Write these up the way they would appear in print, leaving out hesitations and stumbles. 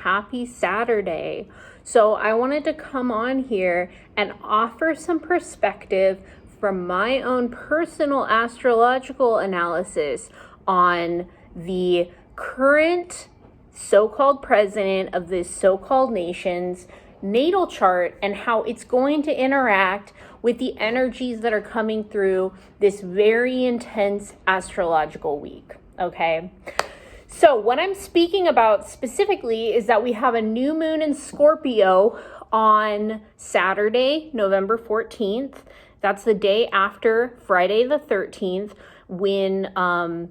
happy Saturday. So I wanted to come on here and offer some perspective from my own personal astrological analysis on the current so-called president of this so-called nation's natal chart and how it's going to interact with the energies that are coming through this very intense astrological week, okay? So what I'm speaking about specifically is that we have a new moon in Scorpio on Saturday, November 14th. That's the day after Friday the 13th, when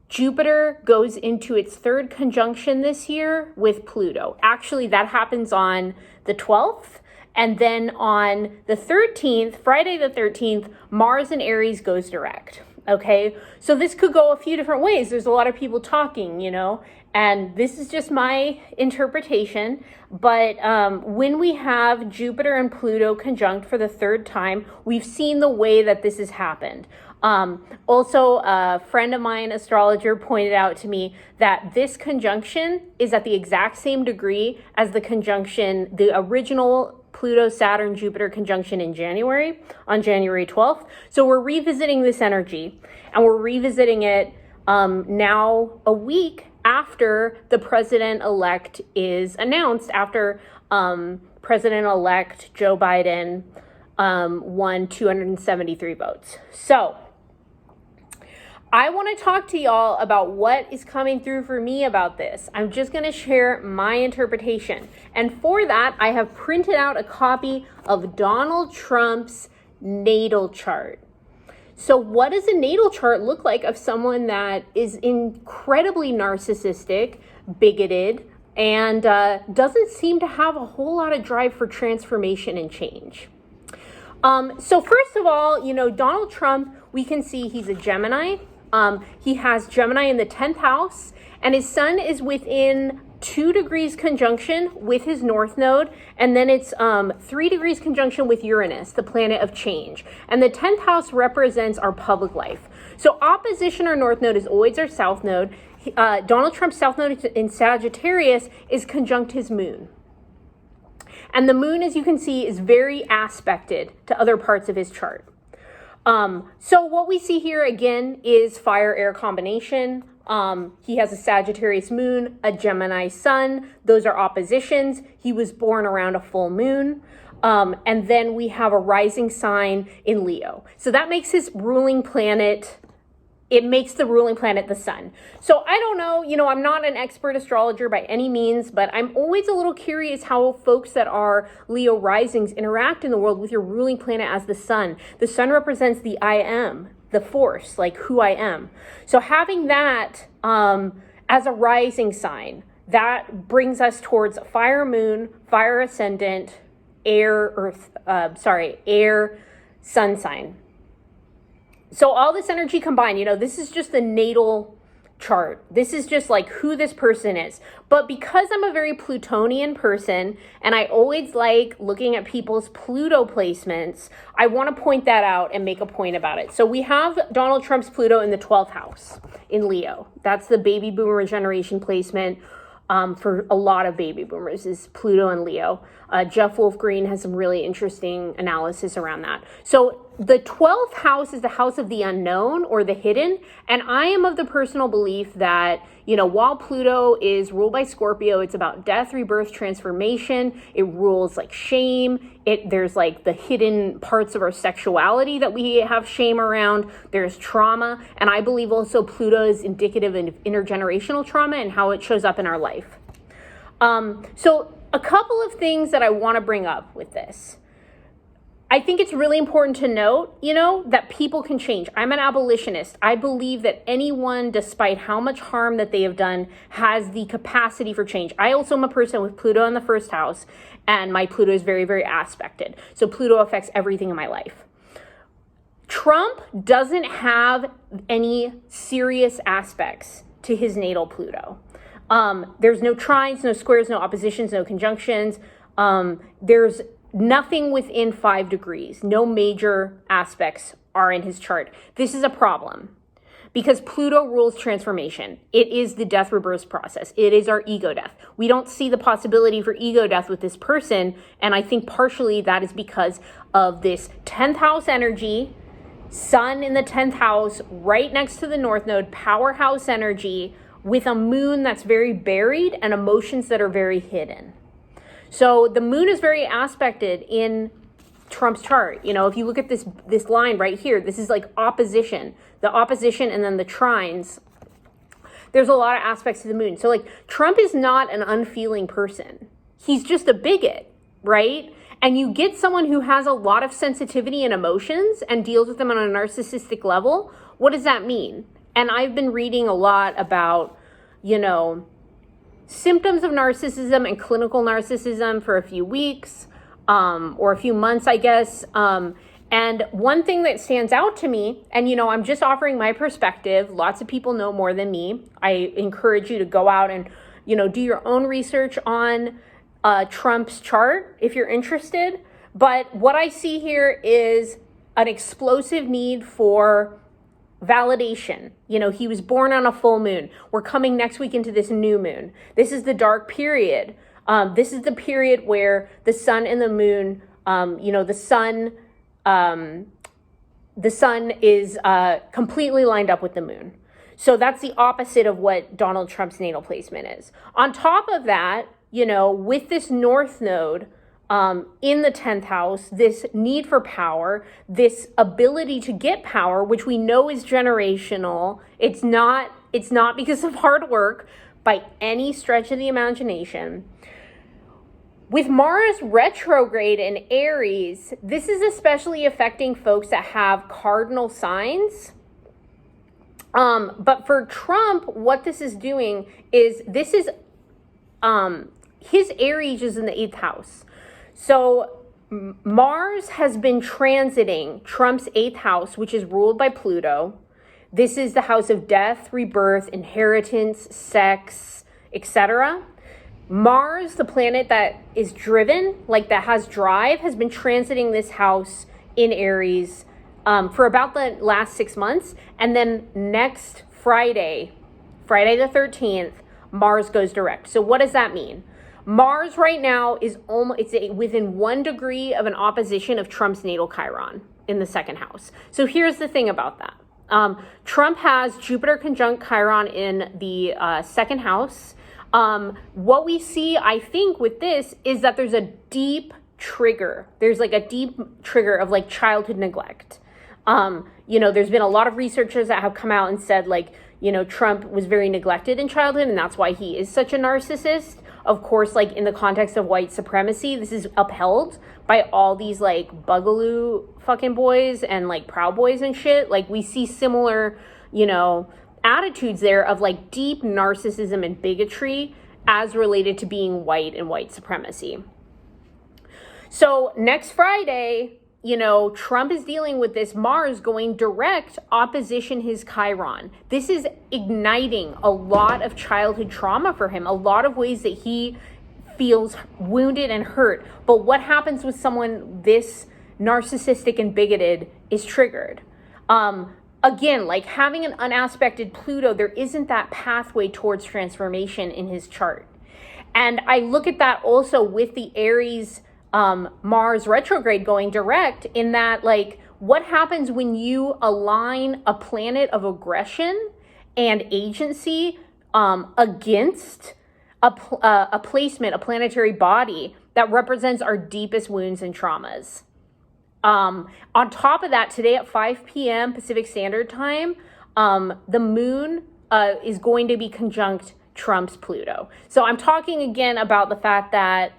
Jupiter goes into its third conjunction this year with Pluto. Actually, that happens on the 12th. And then on the 13th, Friday the 13th, Mars in Aries goes direct. Okay, so this could go a few different ways. There's a lot of people talking, and this is just my interpretation. But when we have Jupiter and Pluto conjunct for the third time, we've seen the way that this has happened. Also, a friend of mine, astrologer, pointed out to me that this conjunction is at the exact same degree as the original Pluto-Saturn-Jupiter conjunction in January, on January 12th. So we're revisiting this energy, and we're revisiting it now a week after the president-elect is announced, after President-elect Joe Biden won 273 votes. So I want to talk to y'all about what is coming through for me about this. I'm just going to share my interpretation. And for that, I have printed out a copy of Donald Trump's natal chart. So what does a natal chart look like of someone that is incredibly narcissistic, bigoted, and doesn't seem to have a whole lot of drive for transformation and change? So first of all, Donald Trump, we can see he's a Gemini. He has Gemini in the 10th house, and his sun is within 2 degrees conjunction with his north node, and then it's 3 degrees conjunction with Uranus, the planet of change. And the 10th house represents our public life. So opposition or north node is always our south node. Donald Trump's south node in Sagittarius is conjunct his moon. And the moon, as you can see, is very aspected to other parts of his chart. So what we see here again is fire-air combination. He has a Sagittarius moon, a Gemini sun. Those are oppositions. He was born around a full moon. And then we have a rising sign in Leo. So that makes his ruling planet, it makes the ruling planet the sun. So I don't know, I'm not an expert astrologer by any means, but I'm always a little curious how folks that are Leo risings interact in the world with your ruling planet as the sun. The sun represents the I am, the force, like who I am. So having that as a rising sign, that brings us towards fire moon, fire ascendant, air sun sign. So all this energy combined, this is just the natal chart. This is just like who this person is. But because I'm a very Plutonian person, and I always like looking at people's Pluto placements, I want to point that out and make a point about it. So we have Donald Trump's Pluto in the 12th house in Leo. That's the baby boomer generation placement. For a lot of baby boomers is Pluto and Leo. Jeff Wolf Green has some really interesting analysis around that. So the 12th house is the house of the unknown or the hidden. And I am of the personal belief that, while Pluto is ruled by Scorpio, it's about death, rebirth, transformation. It rules like shame. There's like the hidden parts of our sexuality that we have shame around. There's trauma. And I believe also Pluto is indicative of intergenerational trauma and how it shows up in our life. So a couple of things that I want to bring up with this. I think it's really important to note, that people can change. I'm an abolitionist. I believe that anyone, despite how much harm that they have done, has the capacity for change. I also am a person with Pluto in the 1st house, and my Pluto is very, very aspected. So Pluto affects everything in my life. Trump doesn't have any serious aspects to his natal Pluto. There's no trines, no squares, no oppositions, no conjunctions. There's nothing within 5 degrees. No major aspects are in his chart. This is a problem because Pluto rules transformation. It is the death rebirth process. It is our ego death. We don't see the possibility for ego death with this person, and I think partially that is because of this 10th house energy, sun in the 10th house, right next to the North Node, powerhouse energy, with a moon that's very buried and emotions that are very hidden. So the moon is very aspected in Trump's chart. You know, if you look at this line right here, this is like opposition, the opposition and then the trines. There's a lot of aspects to the moon. So like Trump is not an unfeeling person. He's just a bigot, right? And you get someone who has a lot of sensitivity and emotions and deals with them on a narcissistic level. What does that mean? And I've been reading a lot about, you know, symptoms of narcissism and clinical narcissism for a few weeks or a few months, I guess. And one thing that stands out to me, and, you know, I'm just offering my perspective. Lots of people know more than me. I encourage you to go out and, you know, do your own research on Trump's chart if you're interested. But what I see here is an explosive need for validation. You know, he was born on a full moon. We're coming next week into this new moon. This is the dark period. This is the period where the sun and the moon, you know, the sun is completely lined up with the moon. So that's the opposite of what Donald Trump's natal placement is. On top of that, you know, with this North Node, in the 10th house, this need for power, this ability to get power, which we know is generational. It's not because of hard work by any stretch of the imagination. With Mars retrograde in Aries, this is especially affecting folks that have cardinal signs. But for Trump, what this is doing is his Aries is in the 8th house. So Mars has been transiting Trump's 8th house, which is ruled by Pluto. This is the house of death, rebirth, inheritance, sex, etc. Mars, the planet that is driven, like that has drive, has been transiting this house in Aries for about the last 6 months. And then next Friday the 13th, Mars goes direct. So what does that mean? Mars right now is within 1 degree of an opposition of Trump's natal Chiron in the 2nd house. So here's the thing about that. Trump has Jupiter conjunct Chiron in the 2nd house. What we see, I think, with this is that there's a deep trigger. There's like a deep trigger of like childhood neglect. You know, there's been a lot of researchers that have come out and said, like, you know, Trump was very neglected in childhood and that's why he is such a narcissist. Of course, like in the context of white supremacy, this is upheld by all these like bugaloo fucking boys and like Proud Boys and shit. Like we see similar, you know, attitudes there of like deep narcissism and bigotry as related to being white and white supremacy. So next Friday, you know, Trump is dealing with this Mars going direct opposition his Chiron. This is igniting a lot of childhood trauma for him, a lot of ways that he feels wounded and hurt. But what happens with someone this narcissistic and bigoted is triggered. Again, like having an unaspected Pluto, there isn't that pathway towards transformation in his chart. And I look at that also with the Aries Mars retrograde going direct, in that like what happens when you align a planet of aggression and agency against a placement, a planetary body that represents our deepest wounds and traumas. On top of that, today at 5 p.m. Pacific Standard Time, the moon is going to be conjunct Trump's Pluto. So I'm talking again about the fact that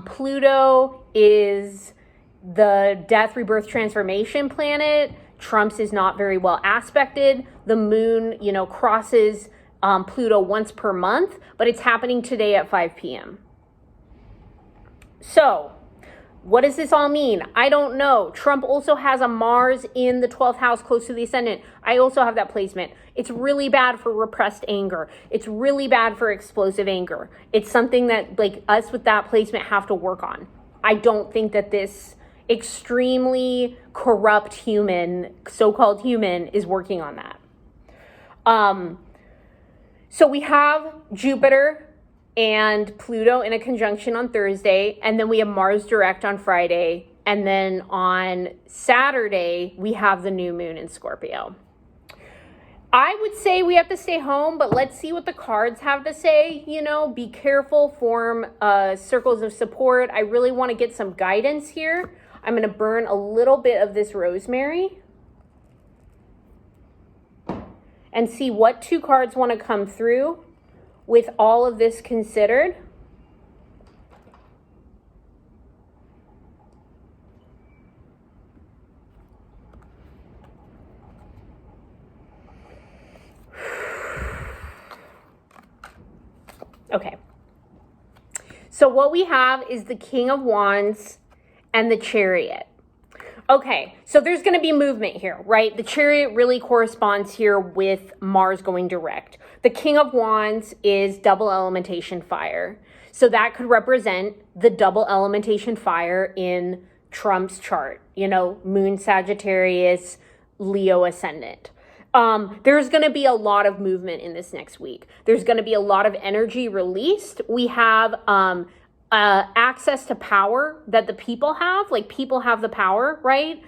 Pluto is the death, rebirth, transformation planet. Trump's is not very well aspected. The moon, you know, crosses Pluto once per month, but it's happening today at 5 p.m. So what does this all mean? I don't know. Trump also has a Mars in the 12th house close to the ascendant. I also have that placement. It's really bad for repressed anger. It's really bad for explosive anger. It's something that like us with that placement have to work on. I don't think that this extremely corrupt human, so-called human, is working on that. So we have Jupiter and Pluto in a conjunction on Thursday, and then we have Mars direct on Friday, and then on Saturday we have the new moon in Scorpio. I would say we have to stay home, but let's see what the cards have to say. Be careful, form circles of support. I really want to get some guidance here. I'm going to burn a little bit of this rosemary and see what two cards want to come through with all of this considered. Okay. So what we have is the King of Wands and the Chariot. Okay, so there's going to be movement here, right? The Chariot really corresponds here with Mars going direct. The King of Wands is double elementation fire. So that could represent the double elementation fire in Trump's chart, Moon Sagittarius, Leo ascendant. There's going to be a lot of movement in this next week. There's going to be a lot of energy released. We have access to power that the people have. Like, people have the power, right?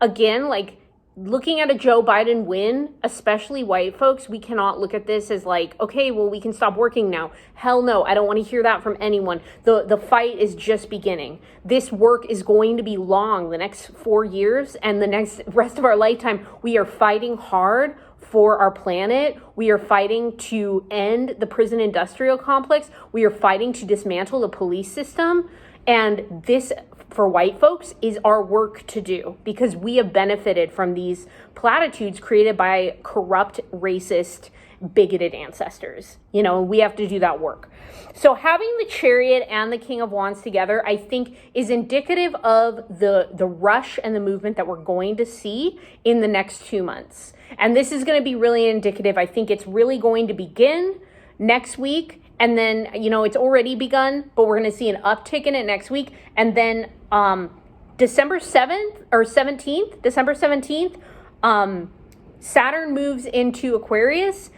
Again, like, looking at a Joe Biden win, especially white folks, we cannot look at this as like, okay, well, we can stop working now. Hell no, I don't want to hear that from anyone. The fight is just beginning. This work is going to be long, the next 4 years and the next rest of our lifetime. We are fighting hard for our planet. We are fighting to end the prison industrial complex. We are fighting to dismantle the police system. And this, for white folks, is our work to do, because we have benefited from these platitudes created by corrupt, racist, bigoted ancestors. We have to do that work. So having the Chariot and the King of Wands together, I think, is indicative of the rush and the movement that we're going to see in the next 2 months. And this is going to be really indicative. I think it's really going to begin next week. And then, it's already begun, but we're going to see an uptick in it next week. And then December 7th or 17th, December 17th, Saturn moves into Aquarius.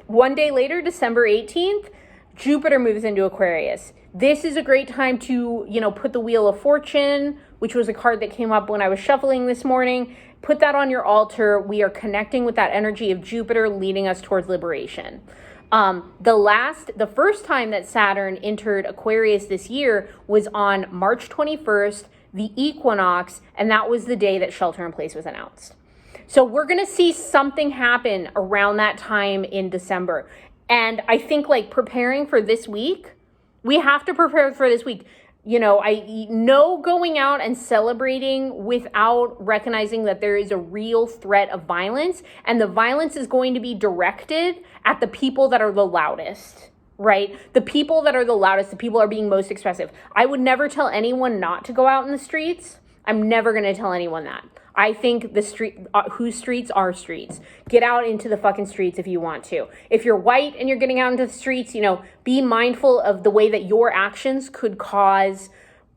One day later, December 18th, Jupiter moves into Aquarius. This is a great time to, put the Wheel of Fortune, which was a card that came up when I was shuffling this morning. Put that on your altar. We are connecting with that energy of Jupiter leading us towards liberation. The first time that Saturn entered Aquarius this year was on March 21st, the equinox, and that was the day that shelter in place was announced. So we're going to see something happen around that time in December. And I think, like, preparing for this week, we have to prepare for this week. I know going out and celebrating without recognizing that there is a real threat of violence, and the violence is going to be directed at the people that are the loudest, right? The people that are the loudest, the people are being most expressive. I would never tell anyone not to go out in the streets. I'm never going to tell anyone that. I think the whose streets are streets. Get out into the fucking streets if you want to. If you're white and you're getting out into the streets, be mindful of the way that your actions could cause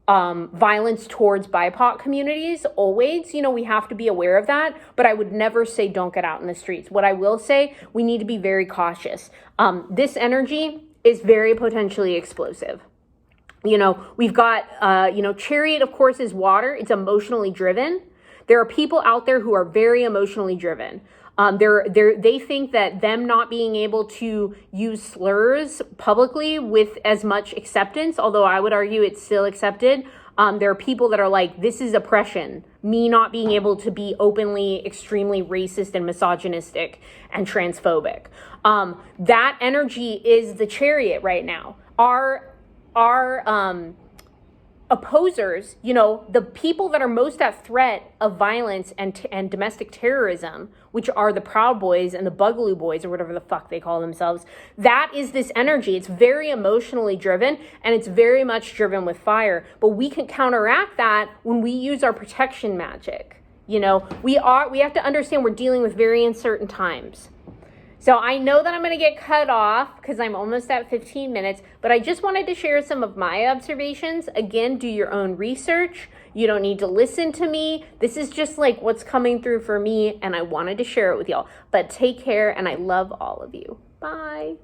violence towards BIPOC communities. Always, we have to be aware of that. But I would never say don't get out in the streets. What I will say, we need to be very cautious. This energy is very potentially explosive. We've got, Chariot, of course, is water. It's emotionally driven. There are people out there who are very emotionally driven. They think that them not being able to use slurs publicly with as much acceptance, although I would argue it's still accepted. There are people that are like, this is oppression. Me not being able to be openly, extremely racist and misogynistic and transphobic. That energy is the Chariot right now. Our opposers, the people that are most at threat of violence and domestic terrorism, which are the Proud Boys and the Bugaloo Boys, or whatever the fuck they call themselves, that is this energy. It's very emotionally driven, and it's very much driven with fire. But we can counteract that when we use our protection magic. We have to understand we're dealing with very uncertain times. So I know that I'm going to get cut off because I'm almost at 15 minutes, but I just wanted to share some of my observations. Again, do your own research. You don't need to listen to me. This is just like what's coming through for me, and I wanted to share it with y'all. But take care, and I love all of you. Bye.